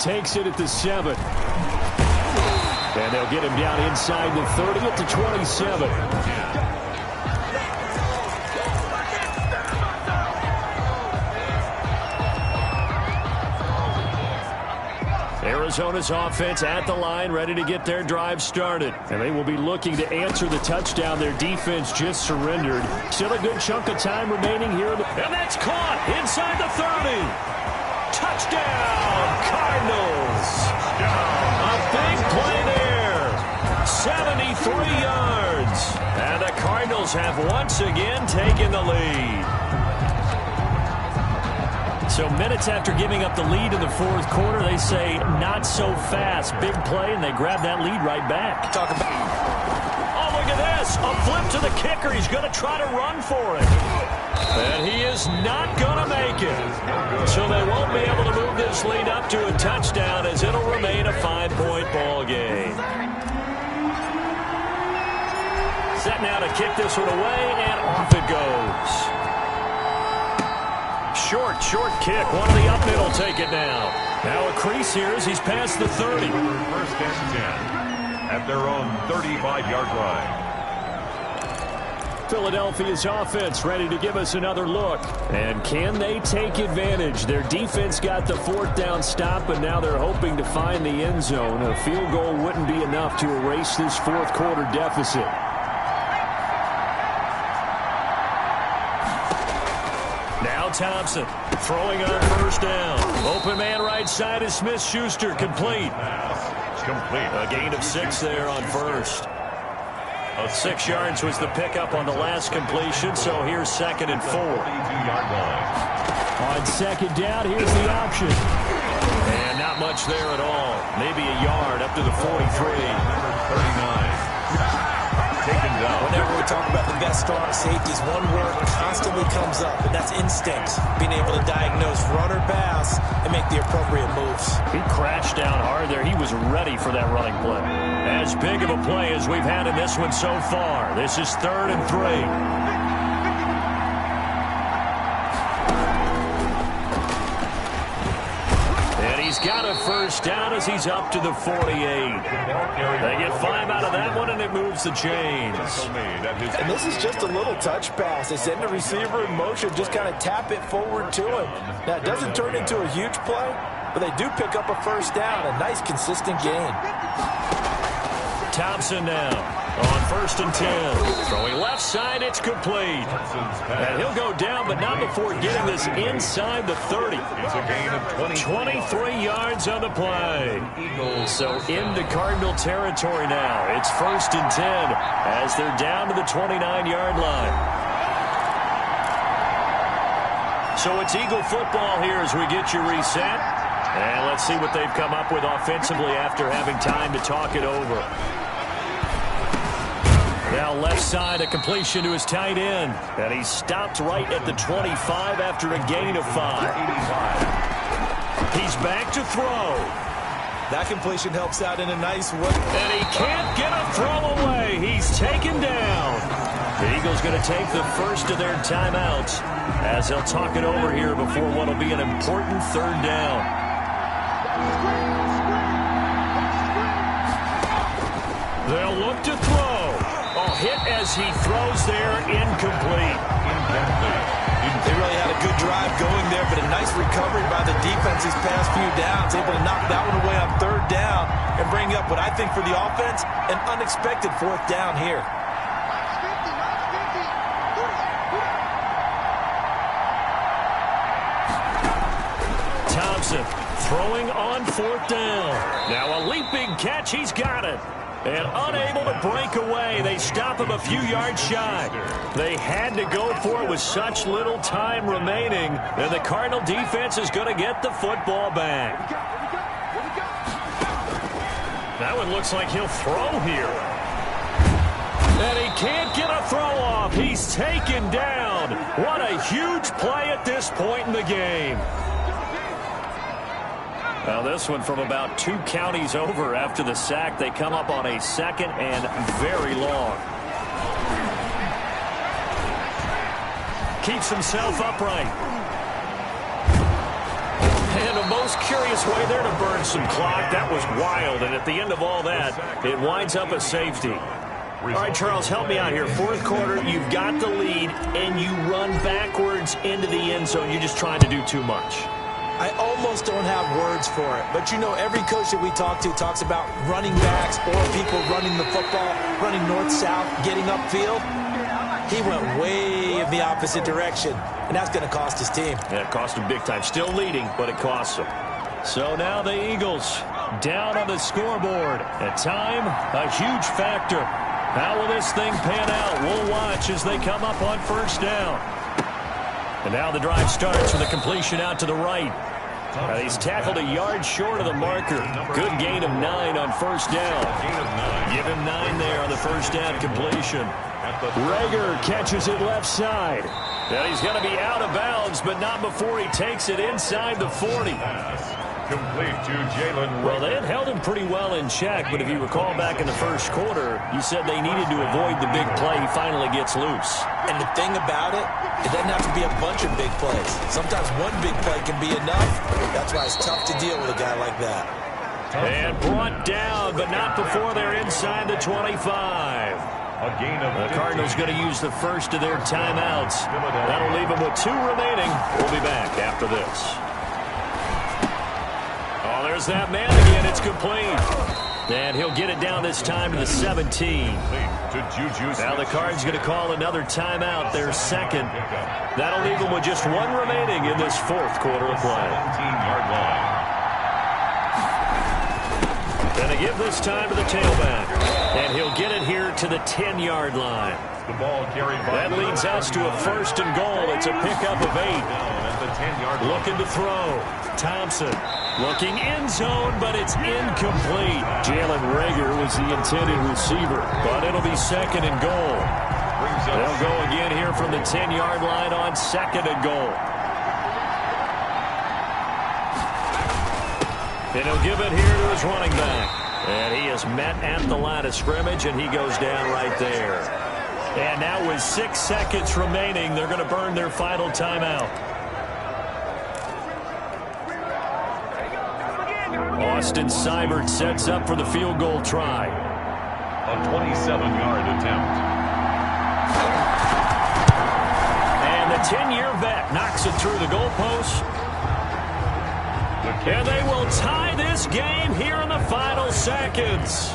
Takes it at the 7. And they'll get him down inside the 30 at the 27. Arizona's offense at the line, ready to get their drive started. And they will be looking to answer the touchdown their defense just surrendered. Still a good chunk of time remaining here. And that's caught inside the 30. Touchdown, Cardinals. A big play there. 73 yards. And the Cardinals have once again taken the lead. So minutes after giving up the lead in the fourth quarter, they say not so fast. Big play, and they grab that lead right back. Talk about. Oh, look at this. A flip to the kicker. He's going to try to run for it. And he is not going to make it. So they won't be able to move this lead up to a touchdown as it'll remain a 5-point ball game. Set now to kick this one away, and off it goes. Short kick. One of the up mid will take it now. Now a crease here as he's past the 30. First and 10 at their own 35-yard line. Philadelphia's offense ready to give us another look. And can they take advantage? Their defense got the fourth down stop, but now they're hoping to find the end zone. A field goal wouldn't be enough to erase this fourth quarter deficit. Now Thompson throwing on first down. Open man right side is Smith-Schuster, complete. Complete. A gain of 6 there on first. 6 yards was the pickup on the last completion, so here's 2nd and 4. 32-yard line. On second down, here's the option. And not much there at all. Maybe a yard up to the 43. Number 39. Taken down. Whenever we talk about the best strong safeties, one word constantly comes up, and that's instinct. Being able to diagnose run or pass and make the appropriate moves. He crashed down hard there. He was ready for that running play. As big of a play as we've had in this one so far. This is 3rd and 3. He's got a first down as he's up to the 48. They get 5 out of that one, and it moves the chains. And this is just a little touch pass. They send the receiver in motion, just kind of tap it forward to him. Now, it doesn't turn into a huge play, but they do pick up a first down, a nice, consistent gain. Thompson now on 1st and 10. Throwing left side, it's complete. And he'll go down, but not before getting this inside the 30. It's a gain of 23 yards on the play. So into Cardinal territory now. It's 1st and 10 as they're down to the 29-yard line. So it's Eagle football here as we get you reset. And let's see what they've come up with offensively after having time to talk it over. Now left side, a completion to his tight end. And he's stopped right at the 25 after a gain of 5. He's back to throw. That completion helps out in a nice way. And he can't get a throw away. He's taken down. The Eagles going to take the first of their timeouts as they'll talk it over here before what will be an important 3rd down. They'll look to throw. Hit as he throws there, incomplete. They really had a good drive going there, but a nice recovery by the defense these past few downs, able to knock that one away on 3rd down and bring up what I think for the offense, an unexpected 4th down here. Thompson throwing on 4th down. Now a leaping catch, he's got it. And unable to break away. They stop him a few yards shy. They had to go for it with such little time remaining. And the Cardinal defense is going to get the football back. That one looks like he'll throw here. And he can't get a throw off. He's taken down. What a huge play at this point in the game. Now this one from about 2 counties over after the sack. They come up on a 2nd and very long. Keeps himself upright. And a most curious way there to burn some clock. That was wild. And at the end of all that, it winds up a safety. All right, Charles, help me out here. 4th quarter, you've got the lead, and you run backwards into the end zone. You're just trying to do too much. I almost don't have words for it. But, you know, every coach that we talk to talks about running backs or people running the football, running north-south, getting upfield. He went way in the opposite direction, and that's going to cost his team. Yeah, it cost him big time. Still leading, but it costs him. So now the Eagles down on the scoreboard. At time, a huge factor. How will this thing pan out? We'll watch as they come up on 1st down. And now the drive starts with a completion out to the right. And he's tackled a yard short of the marker. Good gain of 9 on first down. Give him 9 there on the first down completion. Rager catches it left side. And he's going to be out of bounds, but not before he takes it inside the 40. Complete to Jalen. Well, they had held him pretty well in check, but if you recall back in the first quarter, you said they needed to avoid the big play. He finally gets loose. And the thing about it, it doesn't have to be a bunch of big plays. Sometimes one big play can be enough. That's why it's tough to deal with a guy like that. And brought down, but not before they're inside the 25. A gain of the Cardinals going to use the first of their timeouts. That'll leave them with 2 remaining. We'll be back after this. Oh, there's that man again. It's complete. And he'll get it down this time to the 17. Now the Cards going to call another timeout, their second. That'll leave them with just 1 remaining in this 4th quarter of play. 17-yard line. And they give this time to the tailback. And he'll get it here to the 10-yard line. The ball carried by. That leads us to a 1st and goal. It's a pickup of 8. At the 10-yard line. Looking to throw. Thompson looking end zone, but it's incomplete. Jalen Rager was the intended receiver, but it'll be 2nd and goal. They'll go again here from the 10-yard line on 2nd and goal. And he'll give it here to his running back. And he is met at the line of scrimmage, and he goes down right there. And now with 6 seconds remaining, they're going to burn their final timeout. Austin Seibert sets up for the field goal try. A 27-yard attempt. And the 10-year vet knocks it through the goalpost. And they will tie this game here in the final seconds.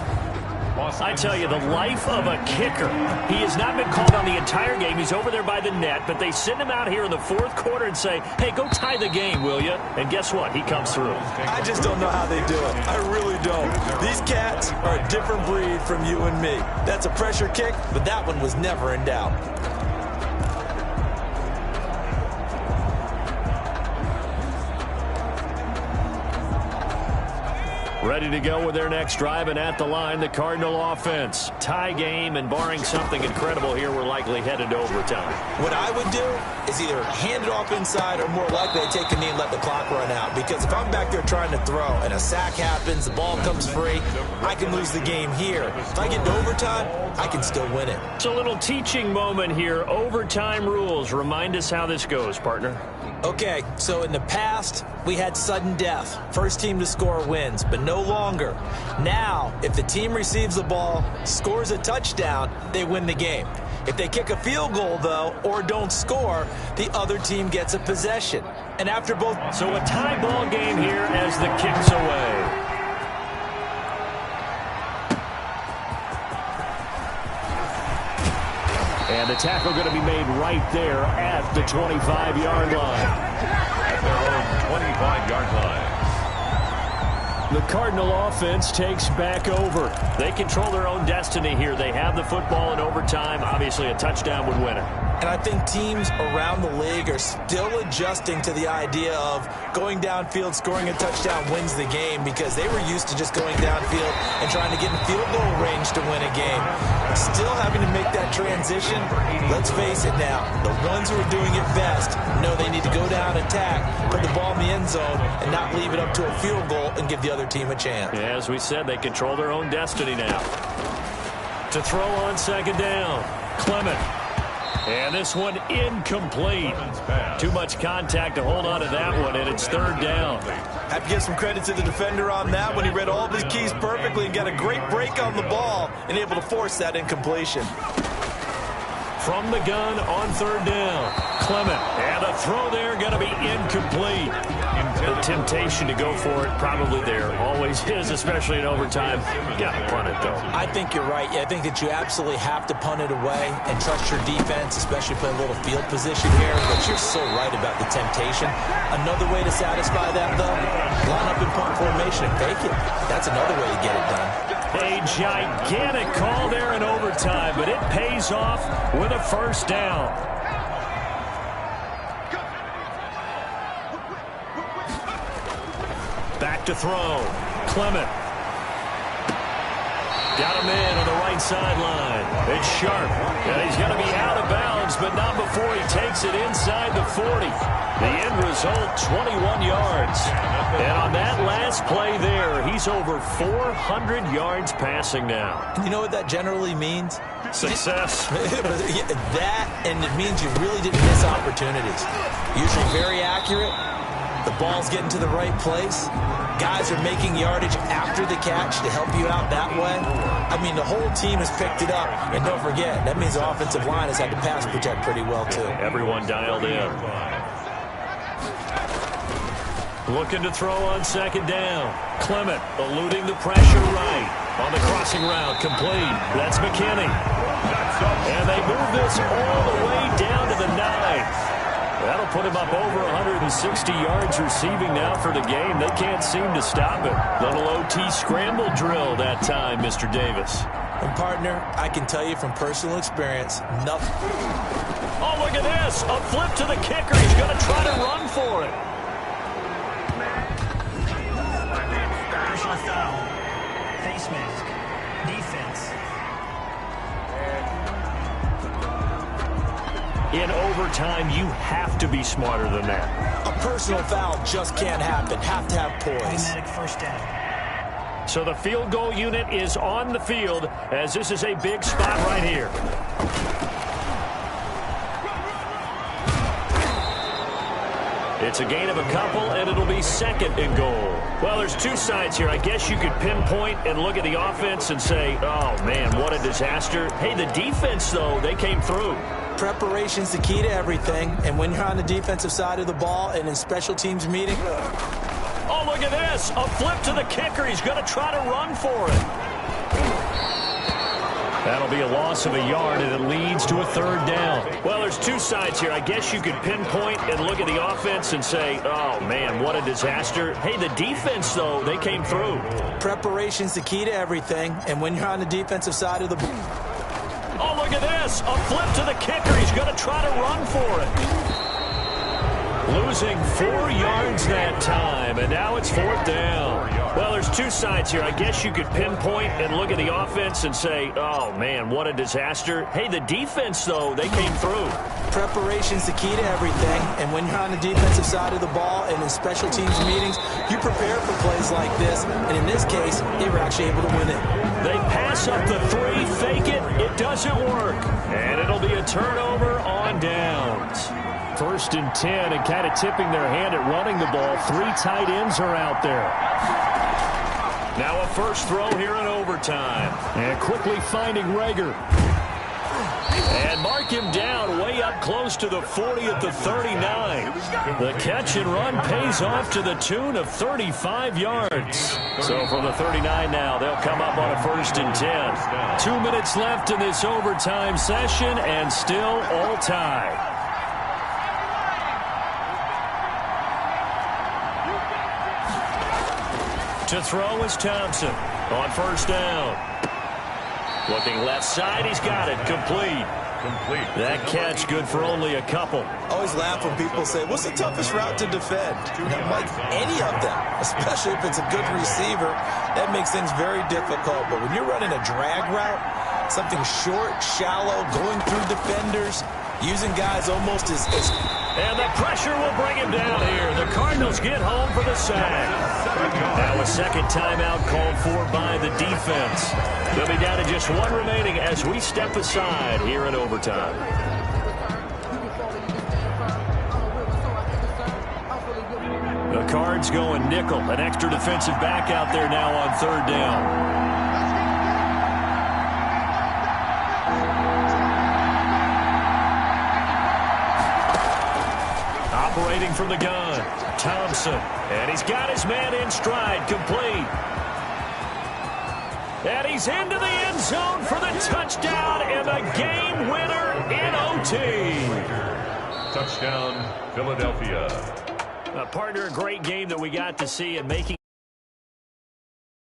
I tell you, the life of a kicker. He has not been called on the entire game. He's over there by the net, but they send him out here in the 4th quarter and say, hey, go tie the game, will you? And guess what? He comes through. I just don't know how they do it. I really don't. These cats are a different breed from you and me. That's a pressure kick, but that one was never in doubt. Ready to go with their next drive, and at the line, the Cardinal offense. Tie game, and barring something incredible here, we're likely headed to overtime. What I would do is either hand it off inside or more likely take a knee and let the clock run out. Because if I'm back there trying to throw and a sack happens, the ball comes free, I can lose the game here. If I get to overtime, I can still win it. It's a little teaching moment here. Overtime rules. Remind us how this goes, partner. Okay, so in the past, we had sudden death. First team to score wins, but no longer. Now, if the team receives the ball, scores a touchdown, they win the game. If they kick a field goal, though, or don't score, the other team gets a possession. And after both... So a tie ball game here as the kick's away. And the tackle going to be made right there at the 25-yard line. At their own 25-yard line. The Cardinal offense takes back over. They control their own destiny here. They have the football in overtime. Obviously, a touchdown would win it. And I think teams around the league are still adjusting to the idea of going downfield, scoring a touchdown wins the game, because they were used to just going downfield and trying to get in field goal range to win a game. Still having to make that transition. Let's face it now, the ones who are doing it best know they need to go down, attack, put the ball in the end zone, and not leave it up to a field goal and give the other team a chance. Yeah, as we said, they control their own destiny now. To throw on 2nd down, Clement. And this one incomplete. Too much contact to hold on to that one, and it's 3rd down. Have to give some credit to the defender on that one. He read all of his keys perfectly and got a great break on the ball and able to force that incompletion. From the gun on 3rd down, Clement. And a throw there going to be incomplete. The temptation to go for it probably there. Always is, especially in overtime. Got to punt it, though. I think you're right. I think that you absolutely have to punt it away and trust your defense, especially playing a little field position here. But you're so right about the temptation. Another way to satisfy that, though, line up in punt formation and fake it. That's another way to get it done. A gigantic call there in overtime, but it pays off with a 1st down. back to throw. Clement. Got him in on the right sideline. It's Sharp. And he's going to be out of bounds, but not before he takes it inside the 40. The end result, 21 yards. And on that last play there, he's over 400 yards passing now. You know what that generally means? Success. That, and it means you really didn't miss opportunities. Usually very accurate. The ball's getting to the right place. Guys are making yardage after the catch to help you out that way. I mean, the whole team has picked it up. And don't forget, that means the offensive line has had to pass protect pretty well, too. Everyone dialed in. Looking to throw on second down. Clement eluding the pressure right. On the crossing route, complete. That's McKinney. And they move this all the way down to the 9. That'll put him up over 160 yards receiving now for the game. They can't seem to stop it. Little OT scramble drill that time, Mr. Davis. And, partner, I can tell you from personal experience, nothing. Oh, look at this. A flip to the kicker. He's going to try to run for it. Personal foul. Face mask. Defense. In overtime, you have to be smarter than that. A personal foul just can't happen. Have to have poise. Automatic first down. So the field goal unit is on the field as this is a big spot right here. It's a gain of a couple, and it'll be second and goal. Well, there's two sides here. I guess you could pinpoint and look at the offense and say, oh, man, what a disaster. Hey, the defense, though, they came through. Preparation's the key to everything, and when you're on the defensive side of the ball and in special teams meeting. Oh, look at this. A flip to the kicker. He's going to try to run for it. That'll be a loss of a yard, and it leads to a third down. Well, there's two sides here. I guess you could pinpoint and look at the offense and say, oh, man, what a disaster. Hey, the defense, though, they came through. Preparation's the key to everything, and when you're on the defensive side of the ball. Oh, look at this. A flip to the kicker. He's going to try to run for it. Losing 4 yards that time, and now it's fourth down. Well, there's two sides here. I guess you could pinpoint and look at the offense and say, oh, man, what a disaster. Hey, the defense, though, they came through. Preparation's the key to everything, and when you're on the defensive side of the ball and in special teams meetings, you prepare for plays like this, and in this case, they were actually able to win it. They pass up the 3, fake it, it doesn't work, and it'll be a turnover on downs. 1st and 10, and kind of tipping their hand at running the ball. 3 tight ends are out there. Now a first throw here in overtime. And quickly finding Rager. And mark him down way up close to the 40 at the 39. The catch and run pays off to the tune of 35 yards. So from the 39 now, they'll come up on a 1st and 10. 2 minutes left in this overtime session, and still all tied. To throw is Thompson on 1st down. Looking left side, he's got it. Complete. That catch good for only a couple. Always laugh when people say, what's the toughest route to defend? I'm like, any of them, especially if it's a good receiver. That makes things very difficult. But when you're running a drag route, something short, shallow, going through defenders, using guys almost as and the pressure will bring him down here. The Cardinals get home for the sack. Now a second timeout called for by the defense. They'll be down to just 1 remaining as we step aside here in overtime. The Cards going nickel. An extra defensive back out there now on 3rd down. Operating from the gun, Thompson. And he's got his man in stride, complete. And he's into the end zone for the touchdown and the game winner in OT. Touchdown, Philadelphia. Partner, a great game that we got to see and making